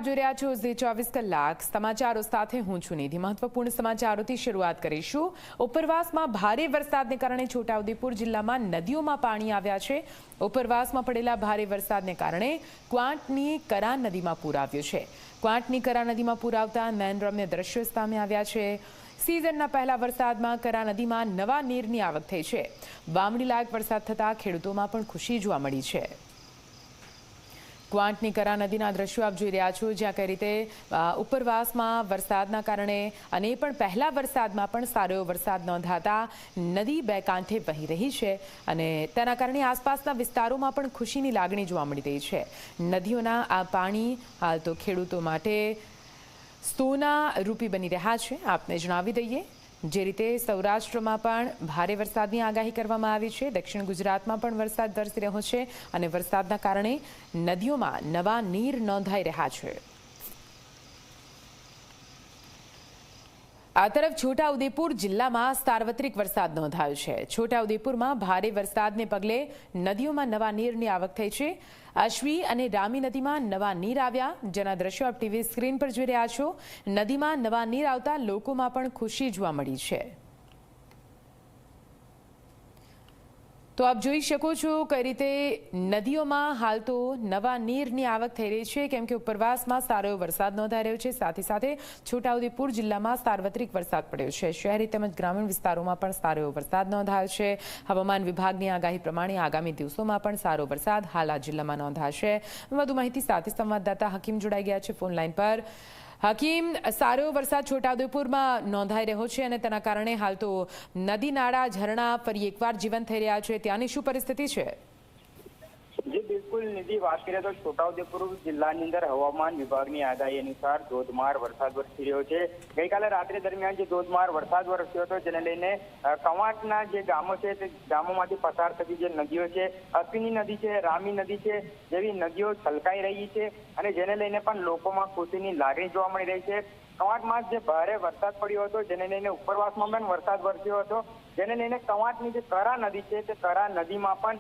આપ જોઈ રહ્યા છો ઝી 24 કલાક સમાચારો સાથે હું છું નિધિ। મહત્વપૂર્ણ સમાચારોથી શરૂઆત કરીશું। ઉપરવાસમાં ભારે વરસાદને કારણે છોટાઉદેપુર જિલ્લામાં નદીઓમાં પાણી આવ્યા છે। ઉપરવાસમાં પડેલા ભારે વરસાદને કારણે ક્વાંટની કરા નદીમાં પૂર આવ્યું છે। ક્વાંટની કરા નદીમાં પૂર આવતા નયનરમ્ય દ્રશ્યો સામે આવ્યા છે। સિઝનના પહેલા વરસાદમાં કરા નદીમાં નવા નીરની આવક થઈ છે। વાવણી લાયક વરસાદ થતાં ખેડૂતોમાં પણ ખુશી જોવા મળી છે। ક્વાંટની કરા નદીના દ્રશ્યો આપ જોઈ રહ્યા છો, જ્યાં કઈ રીતે ઉપરવાસમાં વરસાદના કારણે અને પણ પહેલા વરસાદમાં પણ સારો એવો વરસાદ નોંધાતા નદી બે કાંઠે વહી રહી છે અને તેના કારણે આસપાસના વિસ્તારોમાં પણ ખુશીની લાગણી જોવા મળી રહી છે। નદીઓના આ પાણી હાલ તો ખેડૂતો માટે સોના રૂપી બની રહ્યા છે। આપને જણાવી દઈએ, જે રીતે સૌરાષ્ટ્રમાં પણ ભારે વરસાદની આગાહી કરવામાં આવી છે। દક્ષિણ ગુજરાતમાં પણ વરસાદ વરસી રહ્યો છે અને વરસાદના કારણે નદીઓમાં નવા નીર નોંધાઈ રહ્યા છે। આ તરફ છોટાઉદેપુર જિલ્લામાં સાર્વત્રિક વરસાદ નોંધાયો છે। છોટાઉદેપુરમાં ભારે વરસાદને પગલે નદીઓમાં નવા નીરની આવક થઈ છે। અશ્વી અને રામી નદીમાં નવા નીર આવ્યા, જેના દ્રશ્યો આપ ટીવી સ્ક્રીન પર જોઈ રહ્યા છો। નદીમાં નવા નીર આવતા લોકોમાં પણ ખુશી જોવા મળી છે। તો આપ જોઈ શકો છો કઈ રીતે નદીઓમાં હાલ તો નવા નીરની આવક થઈ રહી છે, કેમ કે ઉપરવાસમાં સારો એવો વરસાદ નોંધાઈ રહ્યો છે। સાથે સાથે છોટાઉદેપુર જિલ્લામાં સાર્વત્રિક વરસાદ પડ્યો છે। શહેરી તેમજ ગ્રામીણ વિસ્તારોમાં પણ સારો એવો વરસાદ નોંધાયો છે। હવામાન વિભાગની આગાહી પ્રમાણે આગામી દિવસોમાં પણ સારો વરસાદ હાલ આ જિલ્લામાં નોંધાશે। વધુ માહિતી સાથે સંવાદદાતા હકીમ જોડાઈ ગયા છે ફોન લાઈન પર। હકીમ, સારો વરસાદ છોટાઉદેપુરમાં નોંધાઈ રહ્યો છે અને તેના કારણે હાલ તો નદી નાળા ઝરણા ફરી એકવાર જીવંત થઈ રહ્યા છે, ત્યાંની શું પરિસ્થિતિ છે? જી બિલકુલ નિધિ, વાત કરીએ તો છોટાઉદેપુર જિલ્લાની અંદર હવામાન વિભાગની આગાહી અનુસાર ધોધમાર વરસાદ વરસી રહ્યો છે। ગઈકાલે રાત્રે દરમિયાન જે ધોધમાર વરસાદ વરસ્યો હતો, જેને લઈને કવાંટના જે ગામો છે તે ગામોમાંથી પસાર થતી જે નદીઓ છે, અશ્વિની નદી છે, રામી નદી છે, જેવી નદીઓ છલકાઈ રહી છે અને જેને લઈને પણ લોકોમાં ખુશીની લાગણી જોવા મળી રહી છે। કવાંટમાં જે ભારે વરસાદ પડ્યો હતો, જેને લઈને ઉપરવાસમાં પણ વરસાદ વરસ્યો હતો, જેને લઈને કવાંટની જે કરા નદી છે તે કરા નદીમાં પણ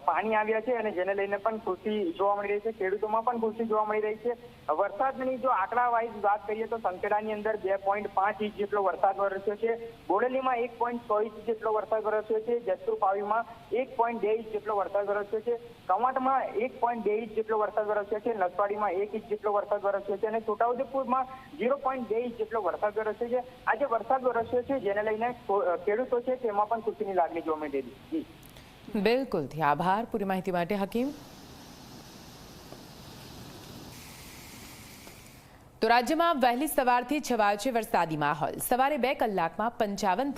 પાણી આવ્યા છે અને જેને લઈને પણ ખુશી જોવા મળી રહી છે। ખેડૂતોમાં પણ ખુશી જોવા મળી રહી છે। વરસાદની જો આંકડા વાઇઝ વાત કરીએ તો સંખેડાની અંદર 2.5 ઇંચ જેટલો વરસાદ વરસ્યો છે, બોડેલીમાં 1.6 ઇંચ જેટલો વરસાદ વરસ્યો છે, જસદુર-પાવીમાં 1.2 ઇંચ જેટલો વરસાદ વરસ્યો છે, કવાંટમાં 1.2 ઇંચ જેટલો વરસાદ વરસ્યો છે, નસવાડીમાં 1 ઇંચ જેટલો વરસાદ વરસ્યો છે અને છોટાઉદેપુરમાં 0.2 ઇંચ જેટલો વરસાદ વરસ્યો છે। આ જે વરસાદ વરસ્યો છે, જેને લઈને ખેડૂતો છે તેમાં પણ ખુશીની લાગણી જોવા મળી રહી છે। બિલકુલ, આભાર પૂરી માહિતી માટે હકીમ। તો રાજ્યમાં વહેલી સવારથી છવાયો છે વરસાદી માહોલ। સવારે 2 કલાકમાં 55